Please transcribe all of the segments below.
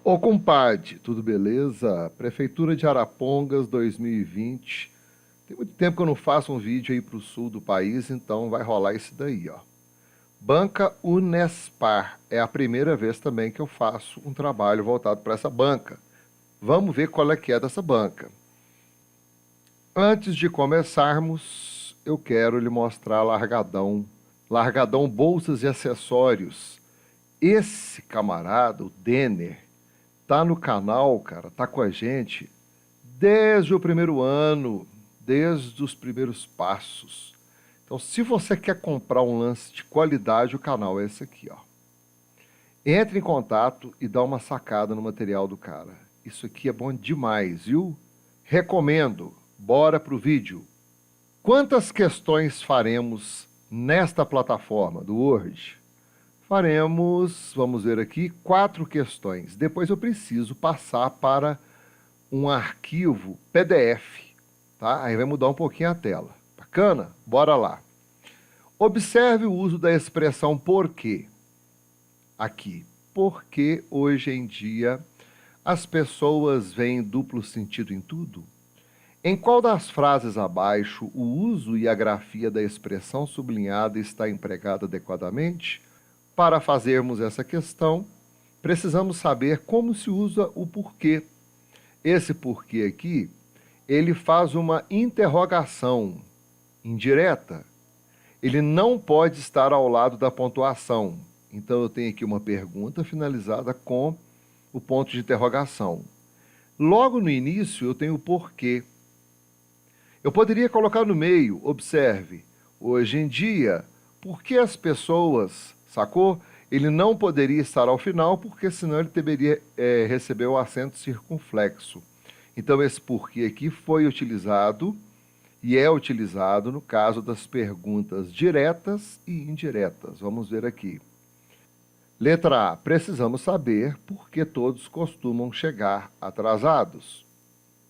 Ô compadre, tudo beleza? Prefeitura de Arapongas 2020. Tem muito tempo que eu não faço um vídeo aí pro sul do país, então vai rolar esse daí, ó. Banca Unespar. É a primeira vez também que eu faço um trabalho voltado para essa banca. Vamos ver qual é que é dessa banca. Antes de começarmos, eu quero lhe mostrar Largadão. Largadão Bolsas e Acessórios. Esse camarada, o Denner, tá no canal, cara, tá com a gente desde o primeiro ano, desde os primeiros passos. Então, se você quer comprar um lance de qualidade, o canal é esse aqui, ó. Entre em contato e dá uma sacada no material do cara. Isso aqui é bom demais, viu? Recomendo. Bora pro vídeo. Quantas questões faremos nesta plataforma do Word? Faremos, vamos ver aqui, 4 questões. Depois eu preciso passar para um arquivo PDF, tá? Aí vai mudar um pouquinho a tela. Bacana? Bora lá. Observe o uso da expressão porquê. Aqui. Porque hoje em dia as pessoas veem duplo sentido em tudo? Em qual das frases abaixo o uso e a grafia da expressão sublinhada está empregada adequadamente? Para fazermos essa questão, precisamos saber como se usa o porquê. Esse porquê aqui, ele faz uma interrogação indireta. Ele não pode estar ao lado da pontuação. Então, eu tenho aqui uma pergunta finalizada com o ponto de interrogação. Logo no início, eu tenho o porquê. Eu poderia colocar no meio, observe, hoje em dia, por que as pessoas, sacou? Ele não poderia estar ao final, porque senão ele deveria receber o acento circunflexo. Então, esse porquê aqui foi utilizado e é utilizado no caso das perguntas diretas e indiretas. Vamos ver aqui. Letra A. Precisamos saber por que todos costumam chegar atrasados.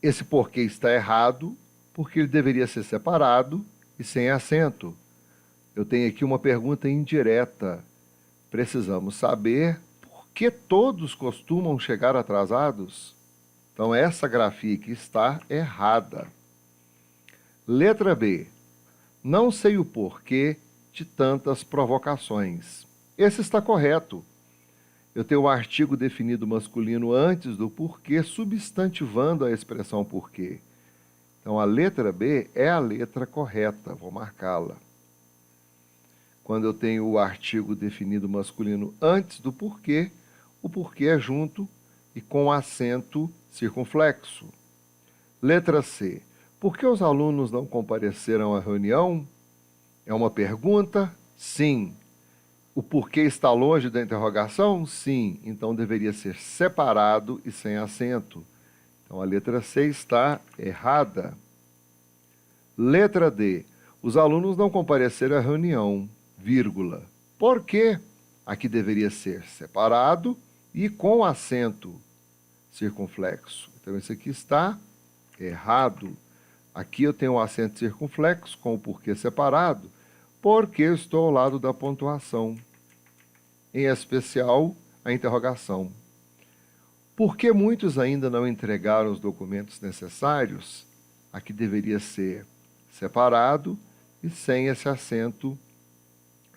Esse porquê está errado, porque ele deveria ser separado e sem acento. Eu tenho aqui uma pergunta indireta. Precisamos saber por que todos costumam chegar atrasados? Então, essa grafia aqui está errada. Letra B. Não sei o porquê de tantas provocações. Esse está correto. Eu tenho o artigo definido masculino antes do porquê, substantivando a expressão porquê. Então, a letra B é a letra correta. Vou marcá-la. Quando eu tenho o artigo definido masculino antes do porquê, o porquê é junto e com acento circunflexo. Letra C. Por que os alunos não compareceram à reunião? É uma pergunta? Sim. O porquê está longe da interrogação? Sim. Então deveria ser separado e sem acento. Então a letra C está errada. Letra D. Os alunos não compareceram à reunião, vírgula. Por quê? Aqui deveria ser separado e com acento circunflexo. Então, esse aqui está errado. Aqui eu tenho o acento circunflexo com o porquê separado, porque eu estou ao lado da pontuação, em especial a interrogação. Por que muitos ainda não entregaram os documentos necessários? Aqui deveria ser separado e sem esse acento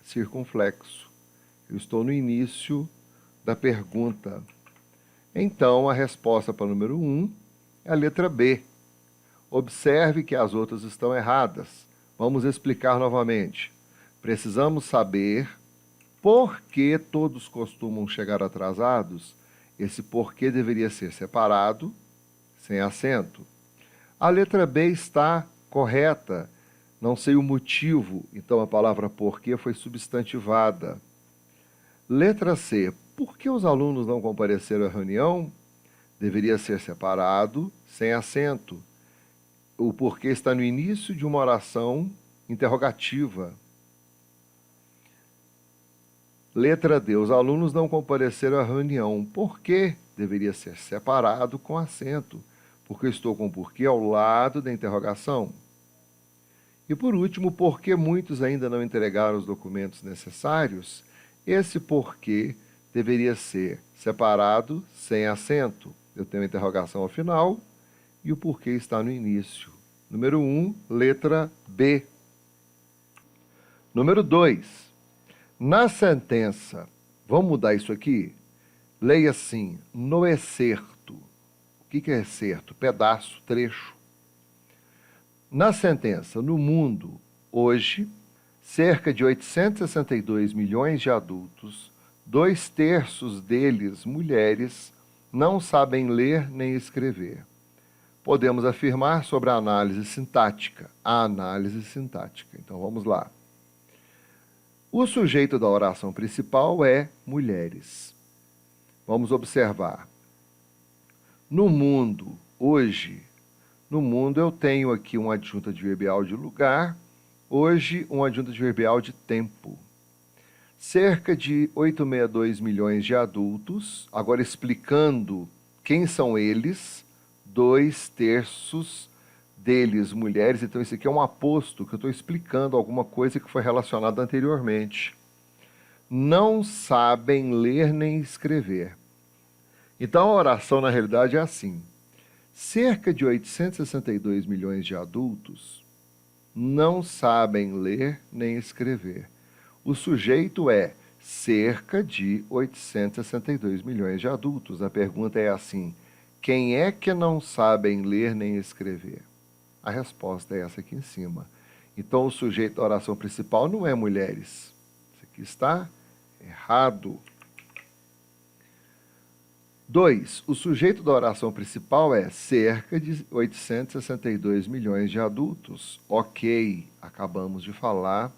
circunflexo. Eu estou no início da pergunta. Então, a resposta para o número 1 é a letra B. Observe que as outras estão erradas. Vamos explicar novamente. Precisamos saber por que todos costumam chegar atrasados. Esse porquê deveria ser separado, sem acento. A letra B está correta. Não sei o motivo, então a palavra porquê foi substantivada. Letra C. Por que os alunos não compareceram à reunião? Deveria ser separado, sem acento. O porquê está no início de uma oração interrogativa. Letra D. Os alunos não compareceram à reunião. Por quê? Deveria ser separado com acento, porque eu estou com o porquê ao lado da interrogação. E por último, por que muitos ainda não entregaram os documentos necessários? Esse porquê deveria ser separado, sem acento. Eu tenho a interrogação ao final e o porquê está no início. Número 1, letra B. Número 2, na sentença, vamos mudar isso aqui? Leia assim, no excerto. O que é excerto? Pedaço, trecho. Na sentença, no mundo, hoje, cerca de 862 milhões de adultos, 2/3 deles mulheres, não sabem ler nem escrever. Podemos afirmar sobre a análise sintática. A análise sintática. Então, vamos lá. O sujeito da oração principal é mulheres. Vamos observar. No mundo, hoje, no mundo eu tenho aqui um adjunto adverbial de lugar, hoje um adjunto adverbial de tempo. Cerca de 862 milhões de adultos, agora explicando quem são eles, 2/3 deles mulheres, então isso aqui é um aposto que eu estou explicando alguma coisa que foi relacionada anteriormente. Não sabem ler nem escrever. Então a oração na realidade é assim. Cerca de 862 milhões de adultos não sabem ler nem escrever. O sujeito é cerca de 862 milhões de adultos. A pergunta é assim, quem é que não sabem ler nem escrever? A resposta é essa aqui em cima. Então o sujeito da oração principal não é mulheres. Isso aqui está errado. 2. O sujeito da oração principal é cerca de 862 milhões de adultos. Ok, acabamos de falar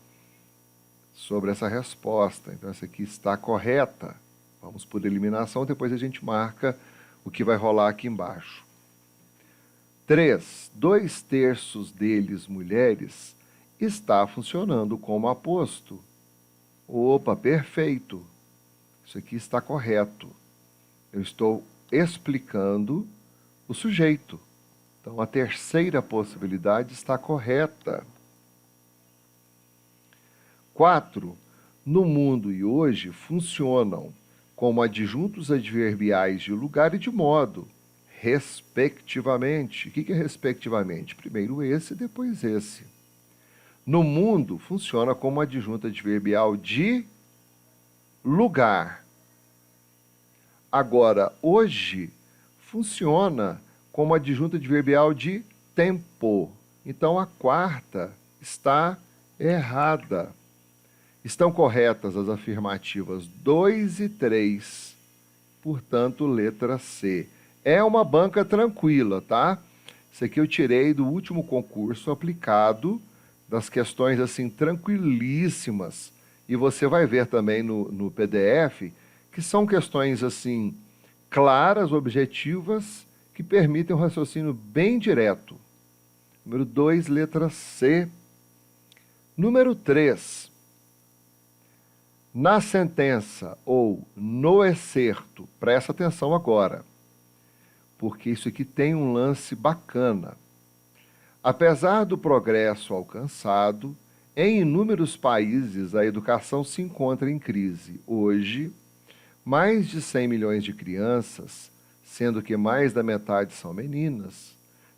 sobre essa resposta. Então, essa aqui está correta. Vamos por eliminação, depois a gente marca o que vai rolar aqui embaixo. 3. 2/3 deles mulheres está funcionando como aposto. Opa, perfeito. Isso aqui está correto. Eu estou explicando o sujeito. Então, a terceira possibilidade está correta. 4. No mundo e hoje funcionam como adjuntos adverbiais de lugar e de modo, respectivamente. O que é respectivamente? Primeiro esse, depois esse. No mundo funciona como adjunto adverbial de lugar. Agora, hoje, funciona como adjunto adverbial de tempo. Então, a quarta está errada. Estão corretas as afirmativas 2 e 3, portanto, letra C. É uma banca tranquila, tá? Isso aqui eu tirei do último concurso aplicado, das questões assim tranquilíssimas. E você vai ver também no PDF que são questões assim claras, objetivas, que permitem um raciocínio bem direto. Número 2, letra C. Número 3. Na sentença ou no excerto, presta atenção agora, porque isso aqui tem um lance bacana. Apesar do progresso alcançado, em inúmeros países a educação se encontra em crise. Hoje, mais de 100 milhões de crianças, sendo que mais da metade são meninas,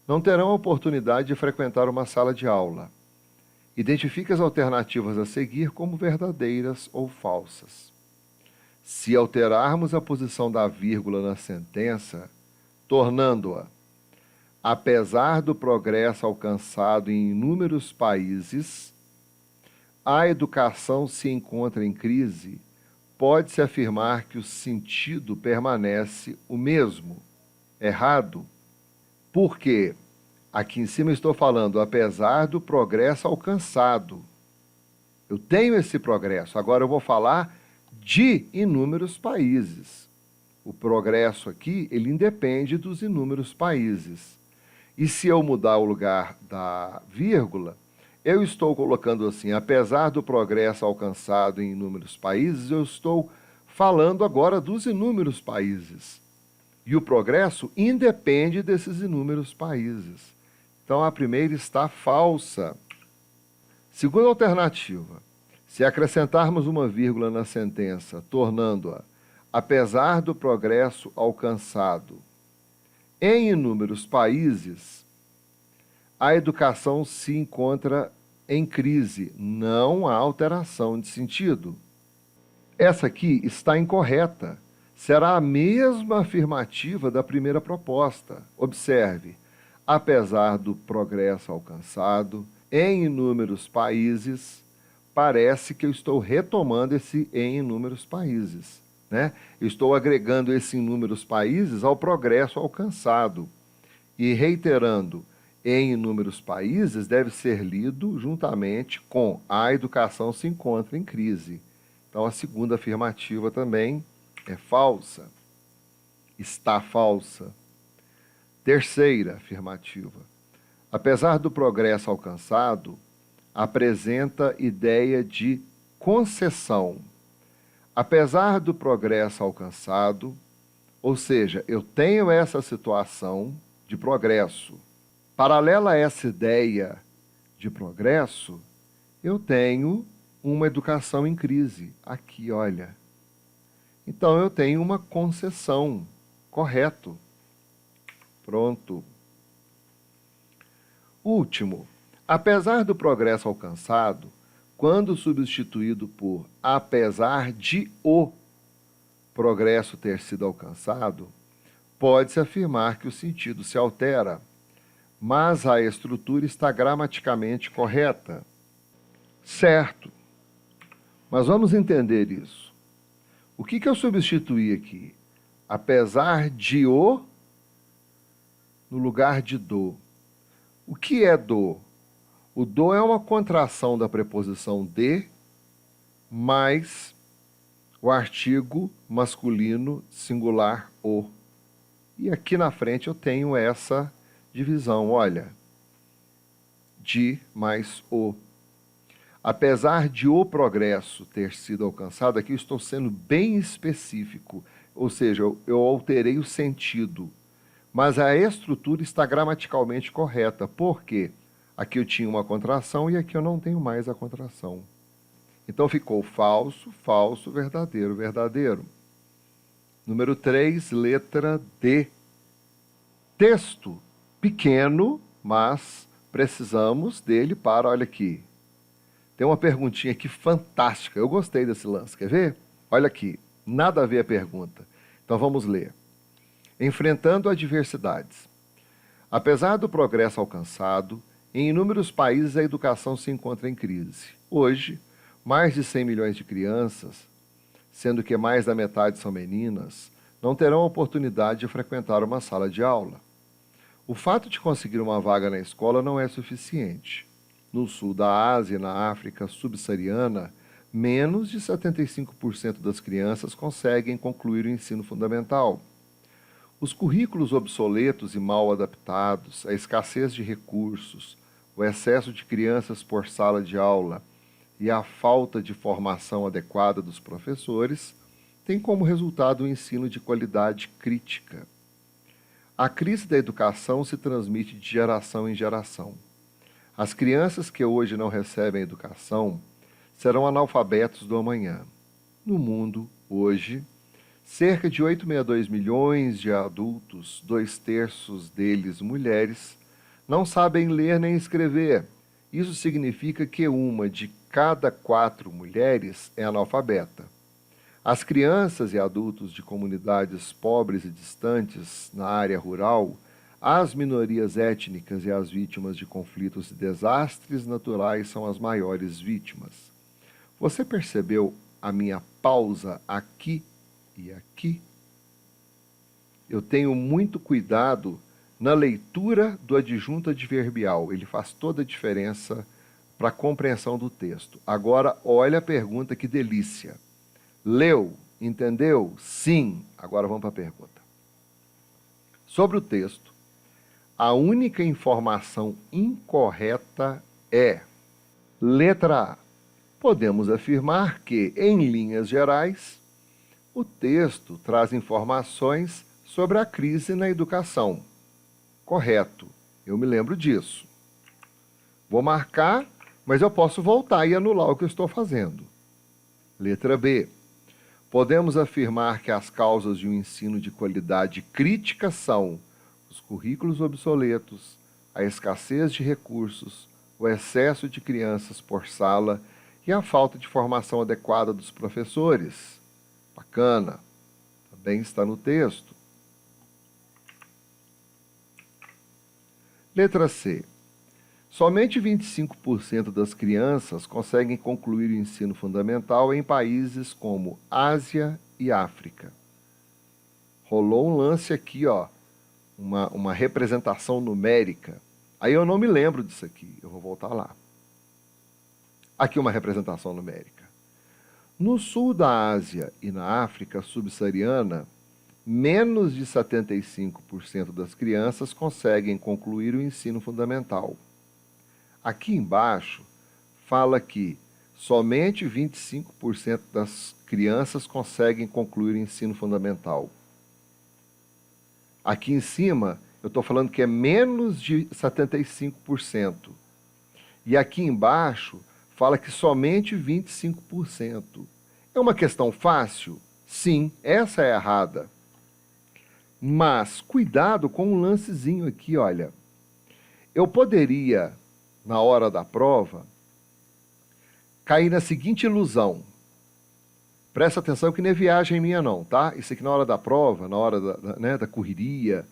não terão a oportunidade de frequentar uma sala de aula. Identifique as alternativas a seguir como verdadeiras ou falsas. Se alterarmos a posição da vírgula na sentença, tornando-a, apesar do progresso alcançado em inúmeros países, a educação se encontra em crise, pode-se afirmar que o sentido permanece o mesmo. Errado? Por quê? Aqui em cima estou falando, apesar do progresso alcançado. Eu tenho esse progresso, agora eu vou falar de inúmeros países. O progresso aqui, ele independe dos inúmeros países. E se eu mudar o lugar da vírgula, eu estou colocando assim, apesar do progresso alcançado em inúmeros países, eu estou falando agora dos inúmeros países. E o progresso independe desses inúmeros países. Então, a primeira está falsa. Segunda alternativa, se acrescentarmos uma vírgula na sentença, tornando-a, apesar do progresso alcançado em inúmeros países, a educação se encontra em crise. Não há alteração de sentido. Essa aqui está incorreta. Será a mesma afirmativa da primeira proposta. Observe, apesar do progresso alcançado em inúmeros países, parece que eu estou retomando esse em inúmeros países, né? Eu estou agregando esse inúmeros países ao progresso alcançado e reiterando em inúmeros países deve ser lido juntamente com a educação se encontra em crise. Então, a segunda afirmativa também é falsa. Está falsa. Terceira afirmativa. Apesar do progresso alcançado, apresenta ideia de concessão. Apesar do progresso alcançado, ou seja, eu tenho essa situação de progresso. Paralela a essa ideia de progresso, eu tenho uma educação em crise. Aqui, olha. Então, eu tenho uma concessão. Correto. Pronto. Último. Apesar do progresso alcançado, quando substituído por apesar de o progresso ter sido alcançado, pode-se afirmar que o sentido se altera, mas a estrutura está gramaticalmente correta. Certo. Mas vamos entender isso. O que eu substituí aqui? Apesar de o no lugar de do. O que é do? O do é uma contração da preposição de mais o artigo masculino singular o. E aqui na frente eu tenho essa divisão, olha. De mais o. Apesar de o progresso ter sido alcançado, aqui eu estou sendo bem específico, ou seja, eu alterei o sentido, mas a estrutura está gramaticalmente correta. Por quê? Aqui eu tinha uma contração e aqui eu não tenho mais a contração. Então ficou falso, falso, verdadeiro, verdadeiro. Número 3, letra D. Texto pequeno, mas precisamos dele para, olha aqui. Tem uma perguntinha aqui fantástica. Eu gostei desse lance. Quer ver? Olha aqui. Nada a ver a pergunta. Então vamos ler. Enfrentando adversidades. Apesar do progresso alcançado, em inúmeros países a educação se encontra em crise. Hoje, mais de 100 milhões de crianças, sendo que mais da metade são meninas, não terão a oportunidade de frequentar uma sala de aula. O fato de conseguir uma vaga na escola não é suficiente. No sul da Ásia e na África subsaariana, menos de 75% das crianças conseguem concluir o ensino fundamental. Os currículos obsoletos e mal adaptados, a escassez de recursos, o excesso de crianças por sala de aula e a falta de formação adequada dos professores têm como resultado um ensino de qualidade crítica. A crise da educação se transmite de geração em geração. As crianças que hoje não recebem educação serão analfabetos do amanhã. No mundo, hoje, cerca de 8,62 milhões de adultos, 2/3 deles mulheres, não sabem ler nem escrever. Isso significa que uma de cada 4 mulheres é analfabeta. As crianças e adultos de comunidades pobres e distantes na área rural, as minorias étnicas e as vítimas de conflitos e desastres naturais são as maiores vítimas. Você percebeu a minha pausa aqui e aqui? Eu tenho muito cuidado na leitura do adjunto adverbial. Ele faz toda a diferença para a compreensão do texto. Agora, olha a pergunta, que delícia. Leu? Entendeu? Sim. Agora vamos para a pergunta. Sobre o texto, a única informação incorreta é: letra A. Podemos afirmar que, em linhas gerais, o texto traz informações sobre a crise na educação. Correto. Eu me lembro disso. Vou marcar, mas eu posso voltar e anular o que eu estou fazendo. Letra B. Podemos afirmar que as causas de um ensino de qualidade crítica são os currículos obsoletos, a escassez de recursos, o excesso de crianças por sala e a falta de formação adequada dos professores. Bacana, também está no texto. Letra C. Somente 25% das crianças conseguem concluir o ensino fundamental em países como Ásia e África. Rolou um lance aqui, ó, uma representação numérica. Aí eu não me lembro disso aqui, eu vou voltar lá. Aqui uma representação numérica. No sul da Ásia e na África subsaariana, menos de 75% das crianças conseguem concluir o ensino fundamental. Aqui embaixo fala que somente 25% das crianças conseguem concluir o ensino fundamental. Aqui em cima eu estou falando que é menos de 75%. E aqui embaixo fala que somente 25%. É uma questão fácil? Sim, essa é errada. Mas cuidado com um lancezinho aqui, olha. Eu poderia, na hora da prova, cair na seguinte ilusão. Presta atenção que não é viagem minha não, tá? Isso aqui na hora da prova, na hora da correria,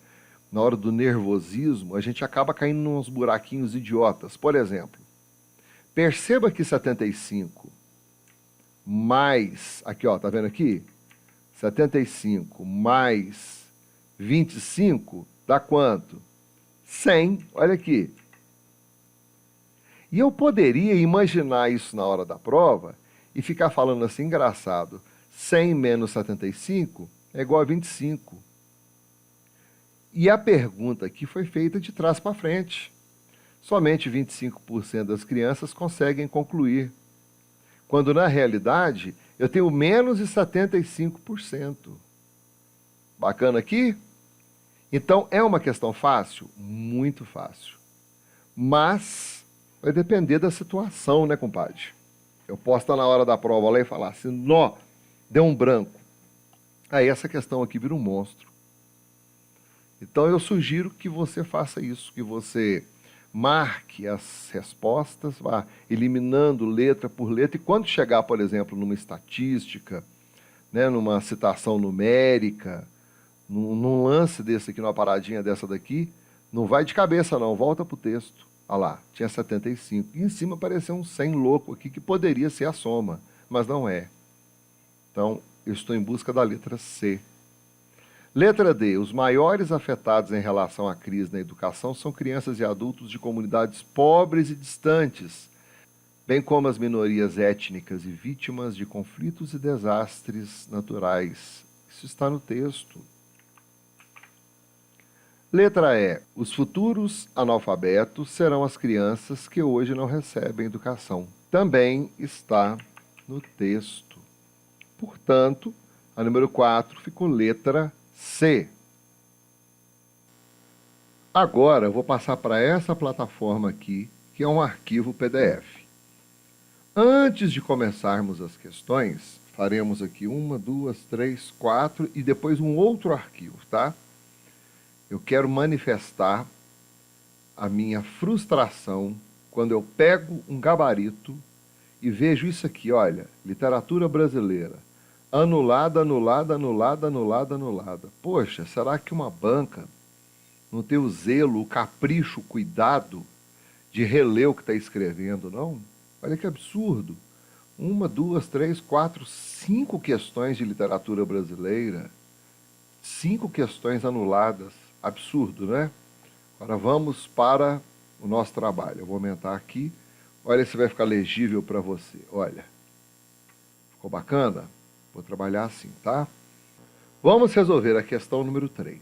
na hora do nervosismo, a gente acaba caindo nos buraquinhos idiotas. Por exemplo, perceba que 75 mais, aqui ó, tá vendo aqui? 75 mais 25 dá quanto? 100, olha aqui. E eu poderia imaginar isso na hora da prova e ficar falando assim, engraçado, 100 menos 75 é igual a 25. E a pergunta aqui foi feita de trás para frente. Somente 25% das crianças conseguem concluir, quando na realidade eu tenho menos de 75%. Bacana aqui? Então é uma questão fácil? Muito fácil. Mas vai depender da situação, né, compadre? Eu posso estar na hora da prova lá e falar assim, nó, deu um branco. Aí essa questão aqui vira um monstro. Então eu sugiro que você faça isso, que você marque as respostas, vá eliminando letra por letra, e quando chegar, por exemplo, numa estatística, né, numa citação numérica, num lance desse aqui, numa paradinha dessa daqui, não vai de cabeça não, volta para o texto. Olha lá, tinha 75. E em cima apareceu um 100 louco aqui, que poderia ser a soma, mas não é. Então, eu estou em busca da letra C. Letra D. Os maiores afetados em relação à crise na educação são crianças e adultos de comunidades pobres e distantes, bem como as minorias étnicas e vítimas de conflitos e desastres naturais. Isso está no texto. Letra E. Os futuros analfabetos serão as crianças que hoje não recebem educação. Também está no texto. Portanto, a número 4 ficou letra C. Agora eu vou passar para essa plataforma aqui, que é um arquivo PDF. Antes de começarmos as questões, faremos aqui 1, 2, 3, 4 e depois um outro arquivo, tá? Eu quero manifestar a minha frustração quando eu pego um gabarito e vejo isso aqui, olha, literatura brasileira, anulada, anulada, anulada, anulada, anulada. Poxa, será que uma banca não tem o zelo, o capricho, o cuidado de reler o que está escrevendo, não? Olha que absurdo. 1, 2, 3, 4, 5 questões de literatura brasileira, 5 questões anuladas. Absurdo, né? Agora vamos para o nosso trabalho. Eu vou aumentar aqui. Olha se vai ficar legível para você. Olha. Ficou bacana? Vou trabalhar assim, tá? Vamos resolver a questão número 3.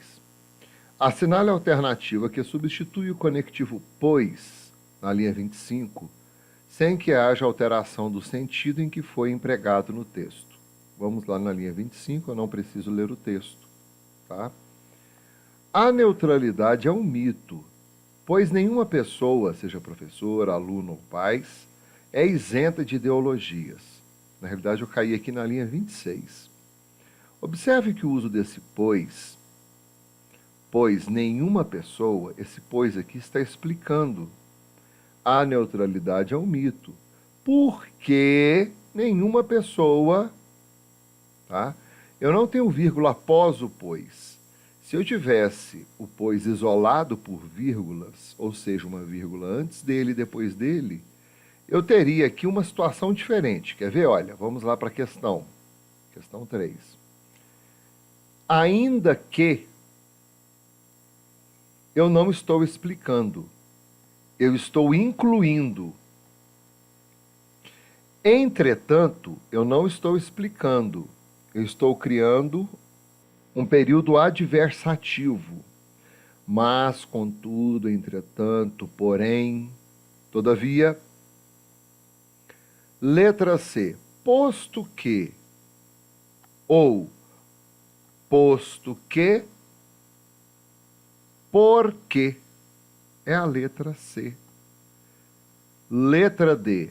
Assinale a alternativa que substitui o conectivo pois, na linha 25, sem que haja alteração do sentido em que foi empregado no texto. Vamos lá na linha 25, eu não preciso ler o texto, tá? A neutralidade é um mito, pois nenhuma pessoa, seja professor, aluno ou pais, é isenta de ideologias. Na realidade, eu caí aqui na linha 26. Observe que o uso desse pois nenhuma pessoa, esse pois aqui está explicando. A neutralidade é um mito. Porque nenhuma pessoa, tá? Eu não tenho vírgula após o pois. Se eu tivesse o pois isolado por vírgulas, ou seja, uma vírgula antes dele e depois dele, eu teria aqui uma situação diferente. Quer ver? Olha, vamos lá para a questão. Questão 3. Ainda que eu não estou explicando, eu estou incluindo. Entretanto, eu não estou explicando, eu estou criando um período adversativo. Mas, contudo, entretanto, porém, todavia. Letra C. Posto que ou posto que, porque é a letra C. Letra D.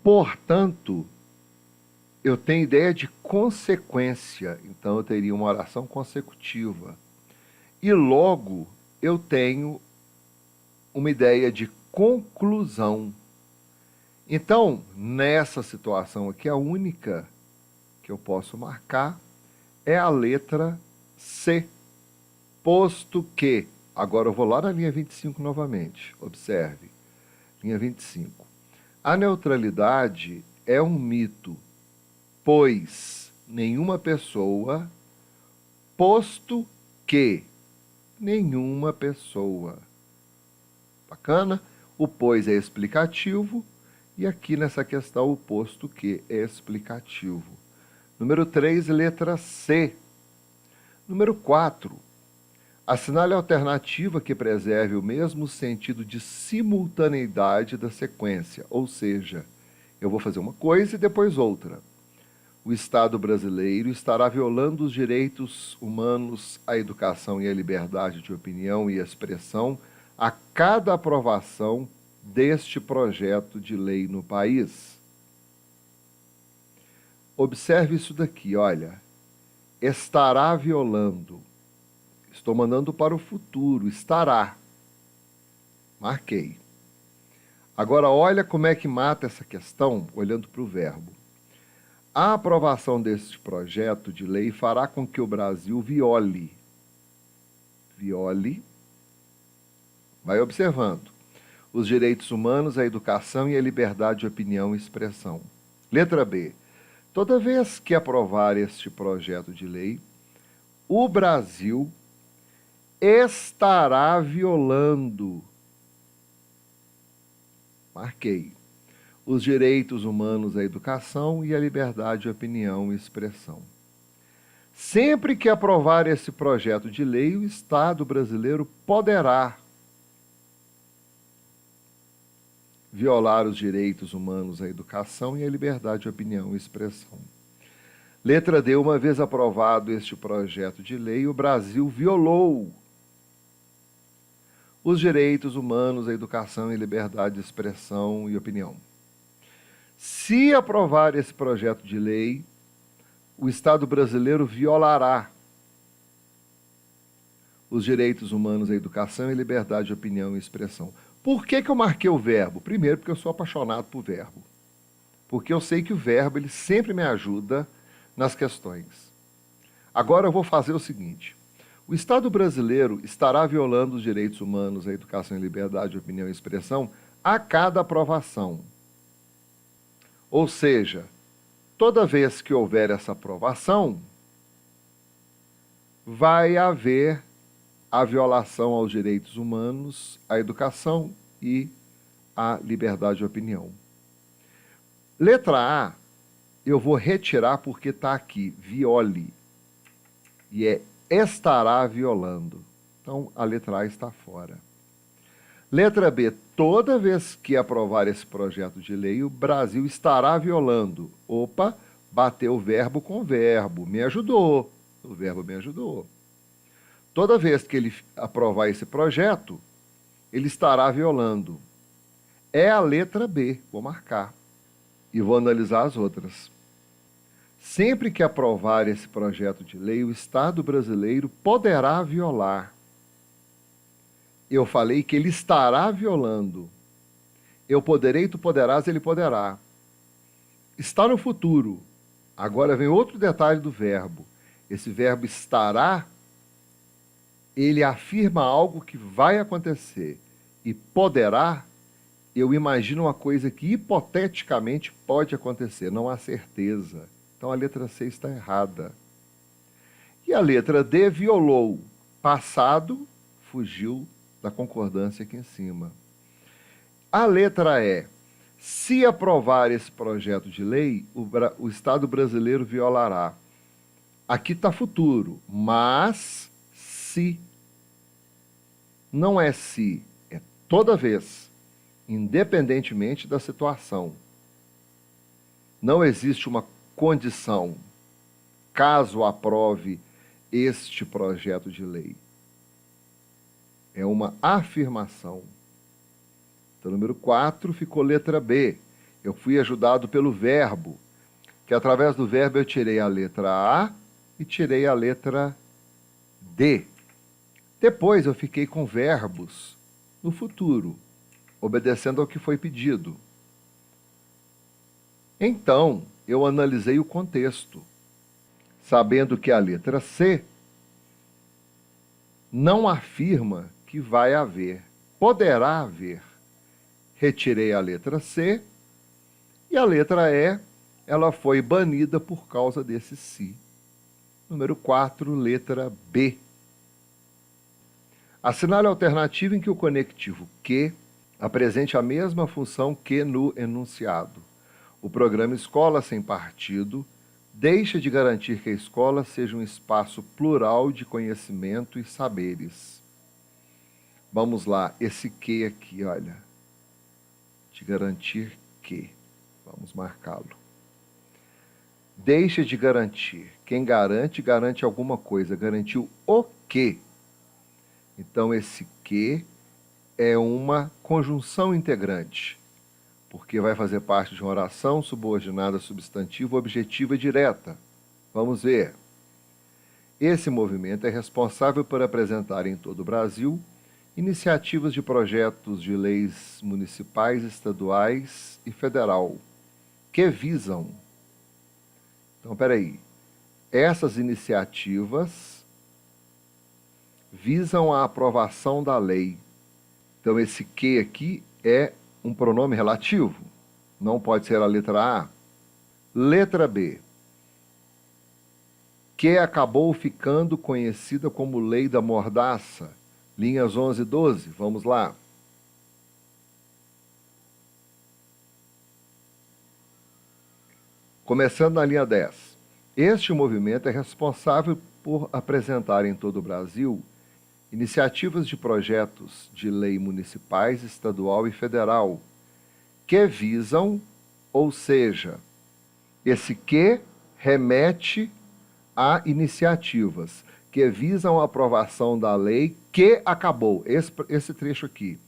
Portanto, eu tenho ideia de consequência, então eu teria uma oração consecutiva. E logo eu tenho uma ideia de conclusão. Então, nessa situação aqui, a única que eu posso marcar é a letra C. Posto que, agora eu vou lá na linha 25 novamente, observe, linha 25. A neutralidade é um mito, pois nenhuma pessoa, posto que nenhuma pessoa. Bacana? O pois é explicativo e aqui nessa questão o posto que é explicativo. Número 3, letra C. Número 4. Assinale a alternativa que preserve o mesmo sentido de simultaneidade da sequência, ou seja, eu vou fazer uma coisa e depois outra. O Estado brasileiro estará violando os direitos humanos à educação e à liberdade de opinião e expressão a cada aprovação deste projeto de lei no país. Observe isso daqui, olha. Estará violando. Estou mandando para o futuro, estará. Marquei. Agora, olha como é que mata essa questão, olhando para o verbo. A aprovação deste projeto de lei fará com que o Brasil viole, vai observando, os direitos humanos, a educação e a liberdade de opinião e expressão. Letra B. Toda vez que aprovar este projeto de lei, o Brasil estará violando, marquei, os direitos humanos à educação e à liberdade de opinião e expressão. Sempre que aprovar esse projeto de lei, o Estado brasileiro poderá violar os direitos humanos à educação e à liberdade de opinião e expressão. Letra D. Uma vez aprovado este projeto de lei, o Brasil violou os direitos humanos à educação e liberdade de expressão e opinião. Se aprovar esse projeto de lei, o Estado brasileiro violará os direitos humanos à educação e liberdade de opinião e expressão. Por que eu marquei o verbo? Primeiro, porque eu sou apaixonado por verbo. Porque eu sei que o verbo ele sempre me ajuda nas questões. Agora eu vou fazer o seguinte. O Estado brasileiro estará violando os direitos humanos à educação e liberdade de opinião e expressão a cada aprovação. Ou seja, toda vez que houver essa aprovação, vai haver a violação aos direitos humanos, à educação e à liberdade de opinião. Letra A, eu vou retirar porque está aqui, viole, e é estará violando. Então, a letra A está fora. Letra B, toda vez que aprovar esse projeto de lei, o Brasil estará violando. Opa, bateu o verbo com verbo, me ajudou, o verbo me ajudou. Toda vez que ele aprovar esse projeto, ele estará violando. É a letra B, vou marcar. E vou analisar as outras. Sempre que aprovar esse projeto de lei, o Estado brasileiro poderá violar. Eu falei que ele estará violando. Eu poderei, tu poderás, ele poderá. Está no futuro. Agora vem outro detalhe do verbo. Esse verbo estará, ele afirma algo que vai acontecer. E poderá, eu imagino uma coisa que hipoteticamente pode acontecer, não há certeza. Então a letra C está errada. E a letra D violou. Passado, fugiu da concordância aqui em cima. A letra E. Se aprovar esse projeto de lei, o Estado brasileiro violará. Aqui está futuro, mas se. Não é se, é toda vez, independentemente da situação. Não existe uma condição, caso aprove este projeto de lei. É uma afirmação. Então, número 4 ficou letra B. Eu fui ajudado pelo verbo, que através do verbo eu tirei a letra A e tirei a letra D. Depois eu fiquei com verbos no futuro, obedecendo ao que foi pedido. Então, eu analisei o contexto, sabendo que a letra C não afirma que vai haver, poderá haver. Retirei a letra C e a letra E, ela foi banida por causa desse se. Número 4, letra B. Assinale a alternativa em que o conectivo que apresente a mesma função que no enunciado. O programa Escola Sem Partido deixa de garantir que a escola seja um espaço plural de conhecimento e saberes. Vamos lá, esse que aqui, olha. De garantir que. Vamos marcá-lo. Deixa de garantir. Quem garante, garante alguma coisa. Garantiu o quê? Então, esse que é uma conjunção integrante, porque vai fazer parte de uma oração subordinada substantiva objetiva direta. Vamos ver. Esse movimento é responsável por apresentar em todo o Brasil iniciativas de projetos de leis municipais, estaduais e federal, que visam. Então, peraí. Essas iniciativas visam a aprovação da lei. Então, esse que aqui é um pronome relativo. Não pode ser a letra A. Letra B. Que acabou ficando conhecida como Lei da Mordaça. Linhas 11 e 12. Vamos lá. Começando na linha 10. Este movimento é responsável por apresentar em todo o Brasil iniciativas de projetos de lei municipais, estadual e federal, que visam, ou seja, esse que remete a iniciativas que visam a aprovação da lei que acabou. Esse trecho aqui.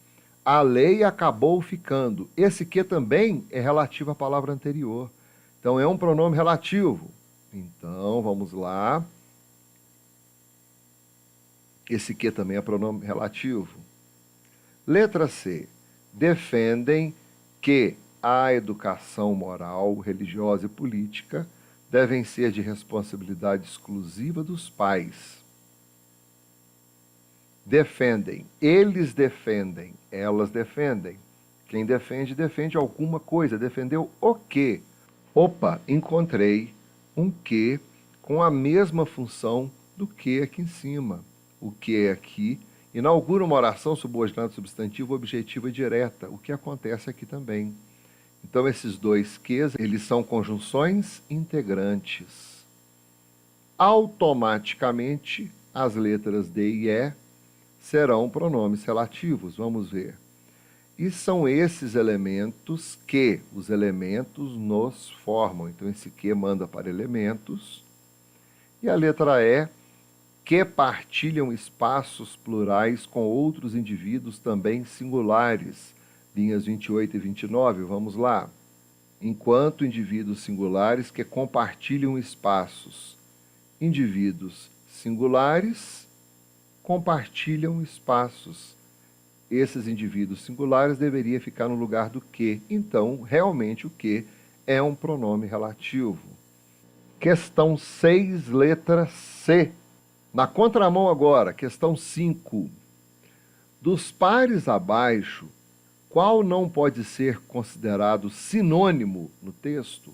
A lei acabou ficando. Esse que também é relativo à palavra anterior. Então, é um pronome relativo. Então, vamos lá. Esse que também é pronome relativo. Letra C. Defendem que a educação moral, religiosa e política devem ser de responsabilidade exclusiva dos pais. Defendem. Eles defendem. Elas defendem. Quem defende, defende alguma coisa. Defendeu o quê? Opa, encontrei um que com a mesma função do que aqui em cima. O que aqui inaugura uma oração subordinada substantivo objetiva direta, o que acontece aqui também. Então, esses dois ques, eles são conjunções integrantes. Automaticamente, as letras D e E serão pronomes relativos. Vamos ver. E são esses elementos que os elementos nos formam. Então, esse que manda para elementos. E a letra E, que partilham espaços plurais com outros indivíduos também singulares. Linhas 28 e 29, vamos lá. enquanto indivíduos singulares que compartilham espaços. Indivíduos singulares compartilham espaços. Esses indivíduos singulares deveriam ficar no lugar do que. Então, realmente, o que é um pronome relativo. Questão 6, letra C. Na contramão agora, questão 5. Dos pares abaixo, qual não pode ser considerado sinônimo no texto?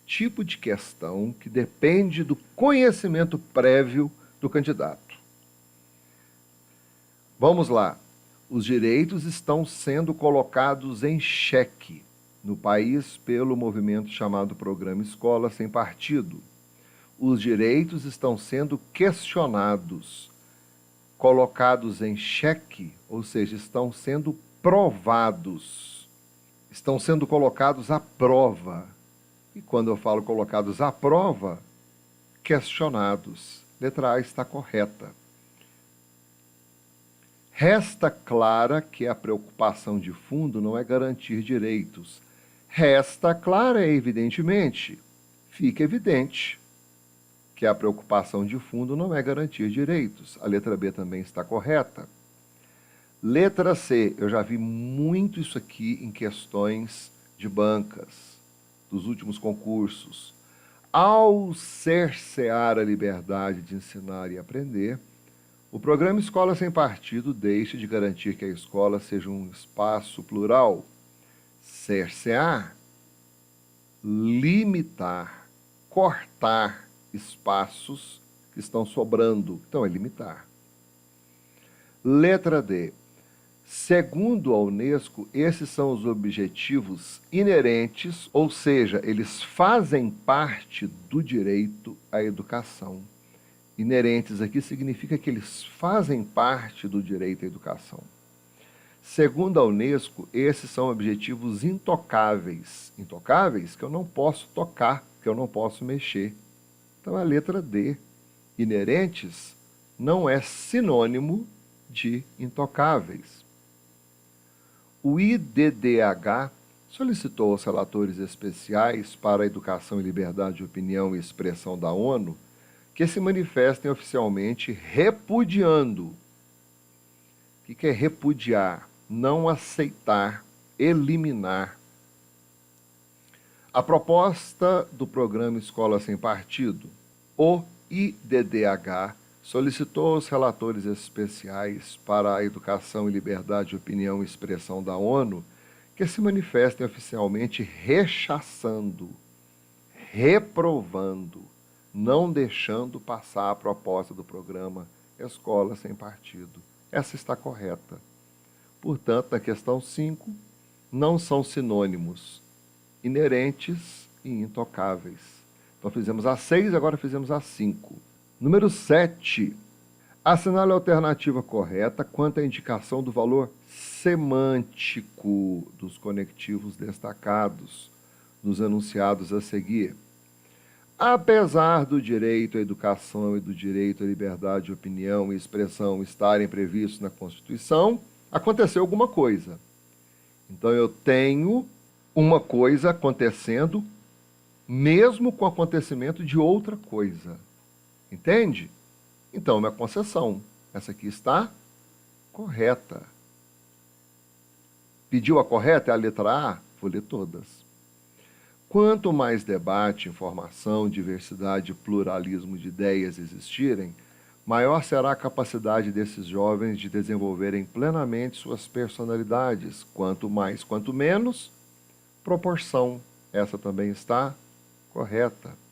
Tipo de questão que depende do conhecimento prévio do candidato. Vamos lá. Os direitos estão sendo colocados em xeque no país pelo movimento chamado Programa Escola Sem Partido. Os direitos estão sendo questionados, colocados em xeque, ou seja, estão sendo provados, estão sendo colocados à prova. E quando eu falo colocados à prova, questionados. Letra A está correta. Resta clara que a preocupação de fundo não é garantir direitos. Resta clara, evidentemente, fica evidente que a preocupação de fundo não é garantir direitos. A letra B também está correta. Letra C, eu já vi muito isso aqui em questões de bancas dos últimos concursos. Ao cercear a liberdade de ensinar e aprender, o programa Escola Sem Partido deixa de garantir que a escola seja um espaço plural. Cercear, limitar, cortar espaços que estão sobrando. Então, é limitar. Letra D. Segundo a Unesco, esses são os objetivos inerentes, ou seja, eles fazem parte do direito à educação. Inerentes aqui significa que eles fazem parte do direito à educação. Segundo a Unesco, esses são objetivos intocáveis. Intocáveis que eu não posso tocar, que eu não posso mexer. Então, a letra D, inerentes, não é sinônimo de intocáveis. O IDDH solicitou aos relatores especiais para a educação e liberdade de opinião e expressão da ONU que se manifestem oficialmente repudiando. O que é repudiar? Não aceitar, eliminar. A proposta do programa Escola Sem Partido, o IDDH, solicitou aos relatores especiais para a educação e liberdade de opinião e expressão da ONU que se manifestem oficialmente rechaçando, reprovando, não deixando passar a proposta do programa Escola Sem Partido. Essa está correta. Portanto, na questão 5, não são sinônimos inerentes e intocáveis. Então, fizemos a 6, agora fizemos a 5. Número 7. Assinale a alternativa correta quanto à indicação do valor semântico dos conectivos destacados nos enunciados a seguir. Apesar do direito à educação e do direito à liberdade de opinião e expressão estarem previstos na Constituição, aconteceu alguma coisa. Então, eu tenho uma coisa acontecendo, mesmo com o acontecimento de outra coisa. Entende? Então, é uma concessão. Essa aqui está correta. Pediu a correta? É a letra A? Vou ler todas. Quanto mais debate, informação, diversidade e pluralismo de ideias existirem, maior será a capacidade desses jovens de desenvolverem plenamente suas personalidades. Quanto mais, quanto menos, proporção. Essa também está correta.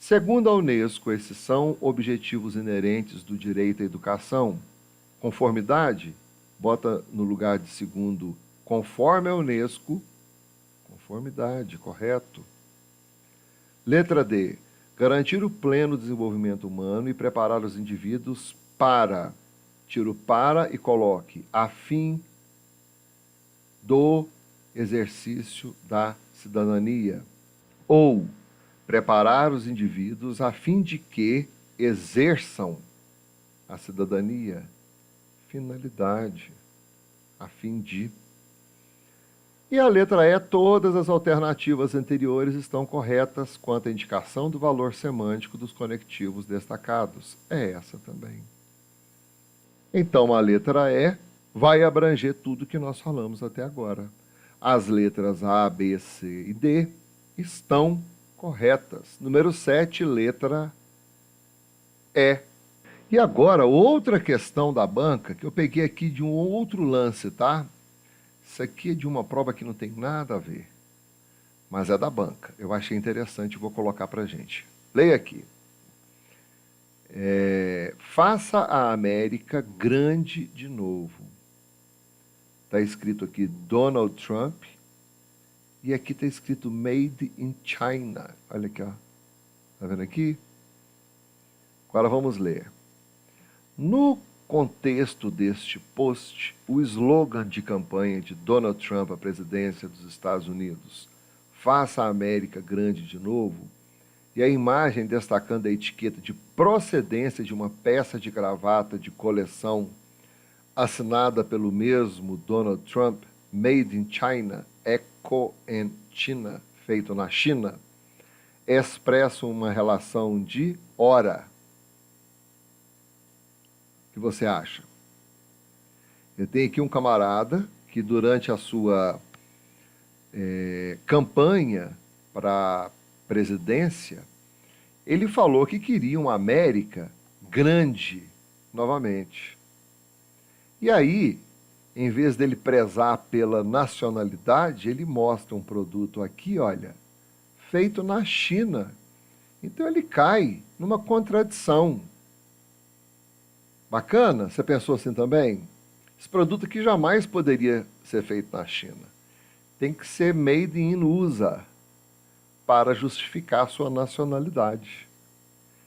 Segundo a Unesco, esses são objetivos inerentes do direito à educação. Conformidade, bota no lugar de segundo, conforme a Unesco. Conformidade, correto. Letra D. Garantir o pleno desenvolvimento humano e preparar os indivíduos para, tira o para e coloque, a fim do exercício da cidadania. Ou, preparar os indivíduos a fim de que exerçam a cidadania. Finalidade, a fim de. E a letra E, todas as alternativas anteriores estão corretas quanto à indicação do valor semântico dos conectivos destacados. É essa também. Então, a letra E vai abranger tudo que nós falamos até agora. As letras A, B, C e D estão corretas. Número 7, letra E. E agora, outra questão da banca, que eu peguei aqui de um outro lance, tá? Isso aqui é de uma prova que não tem nada a ver, mas é da banca. Eu achei interessante e vou colocar para a gente. Leia aqui. Faça a América grande de novo. Está escrito aqui Donald Trump e aqui está escrito Made in China. Olha aqui, ó. Tá vendo aqui? Agora vamos ler. No contexto deste post, o slogan de campanha de Donald Trump à presidência dos Estados Unidos, Faça a América grande de novo, e a imagem destacando a etiqueta de procedência de uma peça de gravata de coleção assinada pelo mesmo Donald Trump, Made in China, Eco in China, feito na China, expressa uma relação de hora. O que você acha? Eu tenho aqui um camarada que durante a sua campanha para presidência, ele falou que queria uma América grande novamente. E aí, em vez dele prezar pela nacionalidade, ele mostra um produto aqui, olha, feito na China. Então ele cai numa contradição. Bacana? Você pensou assim também? Esse produto aqui jamais poderia ser feito na China. Tem que ser made in USA para justificar sua nacionalidade.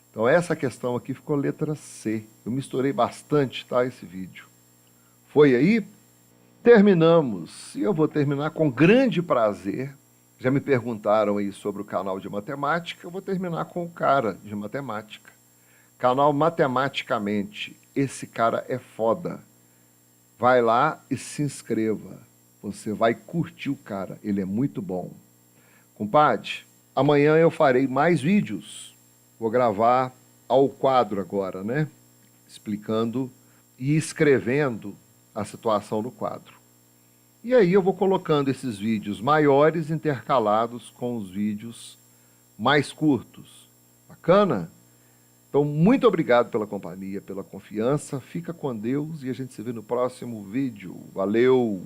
Então essa questão aqui ficou letra C. Eu misturei bastante, tá, esse vídeo. Foi aí? Terminamos. E eu vou terminar com grande prazer. Já me perguntaram aí sobre o canal de matemática, eu vou terminar com o cara de matemática. Canal Matematicamente. Esse cara é foda. Vai lá e se inscreva. Você vai curtir o cara. Ele é muito bom. Compadre, amanhã eu farei mais vídeos. Vou gravar ao quadro agora, né? Explicando e escrevendo a situação no quadro. E aí eu vou colocando esses vídeos maiores intercalados com os vídeos mais curtos. Bacana? Então, muito obrigado pela companhia, pela confiança. Fica com Deus e a gente se vê no próximo vídeo. Valeu!